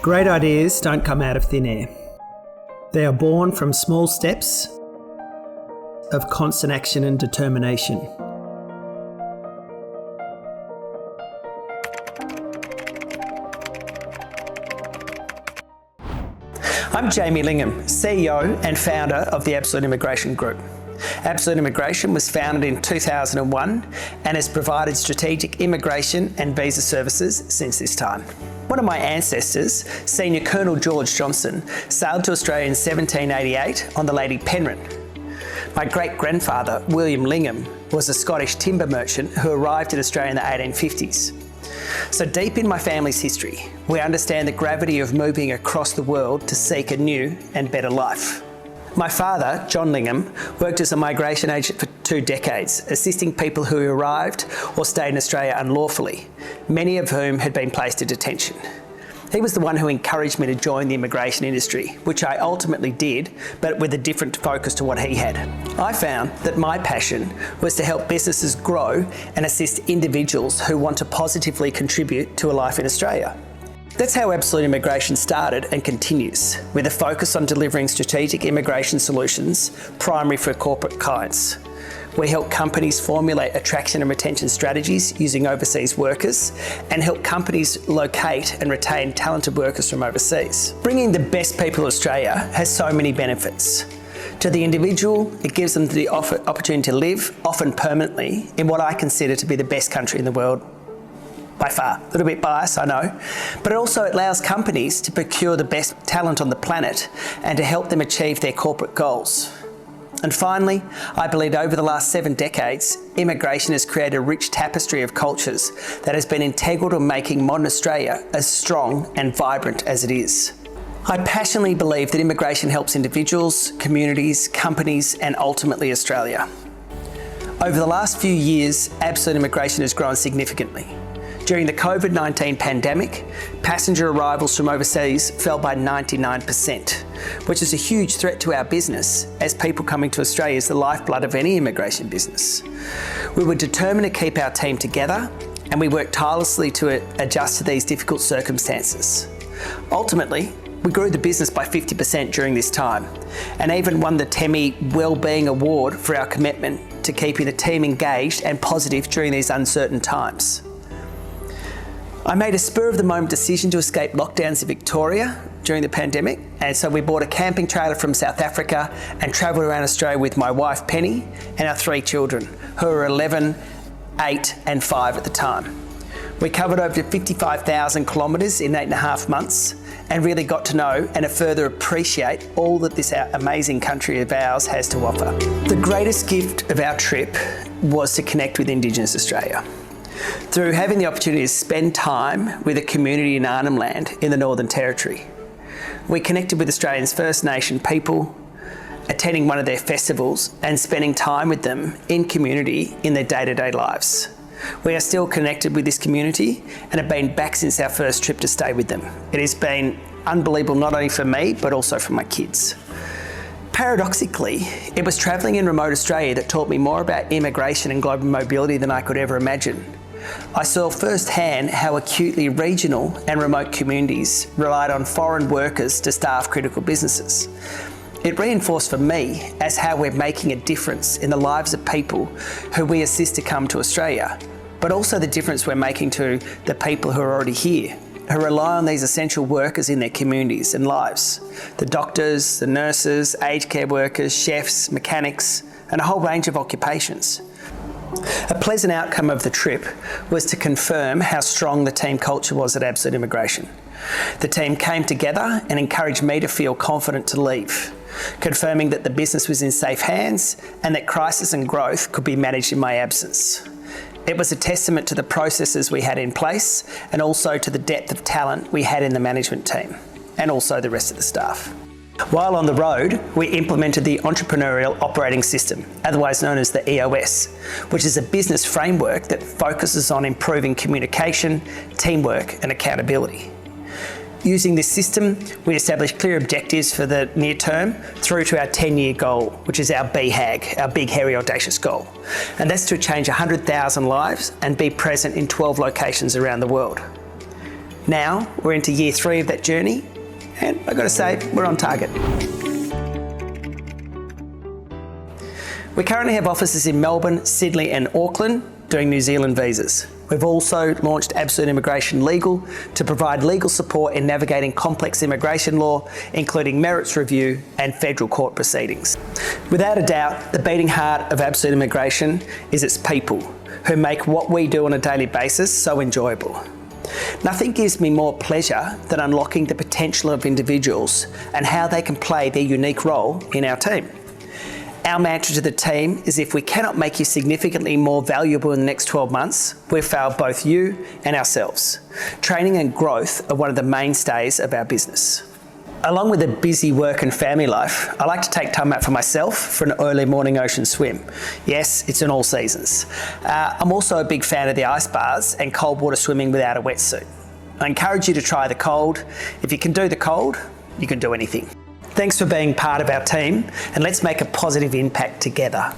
Great ideas don't come out of thin air. They are born from small steps of constant action and determination. I'm Jamie Lingham, CEO and founder of the Absolute Immigration Group. Absolute Immigration was founded in 2001 and has provided strategic immigration and visa services since this time. One of my ancestors, Senior Colonel George Johnson, sailed to Australia in 1788 on the Lady Penrhyn. My great-grandfather, William Lingham, was a Scottish timber merchant who arrived in Australia in the 1850s. So deep in my family's history, we understand the gravity of moving across the world to seek a new and better life. My father, John Lingham, worked as a migration agent for 2 decades, assisting people who arrived or stayed in Australia unlawfully, many of whom had been placed in detention. He was the one who encouraged me to join the immigration industry, which I ultimately did, but with a different focus to what he had. I found that my passion was to help businesses grow and assist individuals who want to positively contribute to a life in Australia. That's how Absolute Immigration started and continues, with a focus on delivering strategic immigration solutions, primary for corporate clients. We help companies formulate attraction and retention strategies using overseas workers and help companies locate and retain talented workers from overseas. Bringing the best people to Australia has so many benefits. To the individual, it gives them the opportunity to live, often permanently, in what I consider to be the best country in the world. By far. A little bit biased, I know. But it also allows companies to procure the best talent on the planet and to help them achieve their corporate goals. And finally, I believe over the last 7 decades, immigration has created a rich tapestry of cultures that has been integral to making modern Australia as strong and vibrant as it is. I passionately believe that immigration helps individuals, communities, companies, and ultimately Australia. Over the last few years, Absolute Immigration has grown significantly. During the COVID-19 pandemic, passenger arrivals from overseas fell by 99%, which is a huge threat to our business, as people coming to Australia is the lifeblood of any immigration business. We were determined to keep our team together, and we worked tirelessly to adjust to these difficult circumstances. Ultimately, we grew the business by 50% during this time, and even won the TEMI Wellbeing Award for our commitment to keeping the team engaged and positive during these uncertain times. I made a spur-of-the-moment decision to escape lockdowns in Victoria during the pandemic, and so we bought a camping trailer from South Africa and travelled around Australia with my wife Penny and our 3 children, who were 11, 8 and 5 at the time. We covered over 55,000 kilometres in 8.5 months and really got to know and to further appreciate all that this amazing country of ours has to offer. The greatest gift of our trip was to connect with Indigenous Australia. Through having the opportunity to spend time with a community in Arnhem Land in the Northern Territory. We connected with Australians' First Nation people, attending one of their festivals and spending time with them in community in their day-to-day lives. We are still connected with this community and have been back since our first trip to stay with them. It has been unbelievable, not only for me, but also for my kids. Paradoxically, it was travelling in remote Australia that taught me more about immigration and global mobility than I could ever imagine. I saw firsthand how acutely regional and remote communities relied on foreign workers to staff critical businesses. It reinforced for me as how we're making a difference in the lives of people who we assist to come to Australia, but also the difference we're making to the people who are already here, who rely on these essential workers in their communities and lives. The doctors, the nurses, aged care workers, chefs, mechanics, and a whole range of occupations. A pleasant outcome of the trip was to confirm how strong the team culture was at Absolute Immigration. The team came together and encouraged me to feel confident to leave, confirming that the business was in safe hands and that crisis and growth could be managed in my absence. It was a testament to the processes we had in place and also to the depth of talent we had in the management team and also the rest of the staff. While on the road, we implemented the Entrepreneurial Operating System, otherwise known as the EOS, which is a business framework that focuses on improving communication, teamwork and accountability. Using this system, we established clear objectives for the near term through to our 10-year goal, which is our BHAG, our Big Hairy Audacious Goal. And that's to change 100,000 lives and be present in 12 locations around the world. Now we're into year 3 of that journey, and I've got to say, we're on target. We currently have offices in Melbourne, Sydney and Auckland doing New Zealand visas. We've also launched Absolute Immigration Legal to provide legal support in navigating complex immigration law, including merits review and federal court proceedings. Without a doubt, the beating heart of Absolute Immigration is its people, who make what we do on a daily basis so enjoyable. Nothing gives me more pleasure than unlocking the potential of individuals and how they can play their unique role in our team. Our mantra to the team is, if we cannot make you significantly more valuable in the next 12 months, we've failed both you and ourselves. Training and growth are one of the mainstays of our business. Along with a busy work and family life, I like to take time out for myself for an early morning ocean swim. Yes, it's in all seasons. I'm also a big fan of the ice baths and cold water swimming without a wetsuit. I encourage you to try the cold. If you can do the cold, you can do anything. Thanks for being part of our team, and let's make a positive impact together.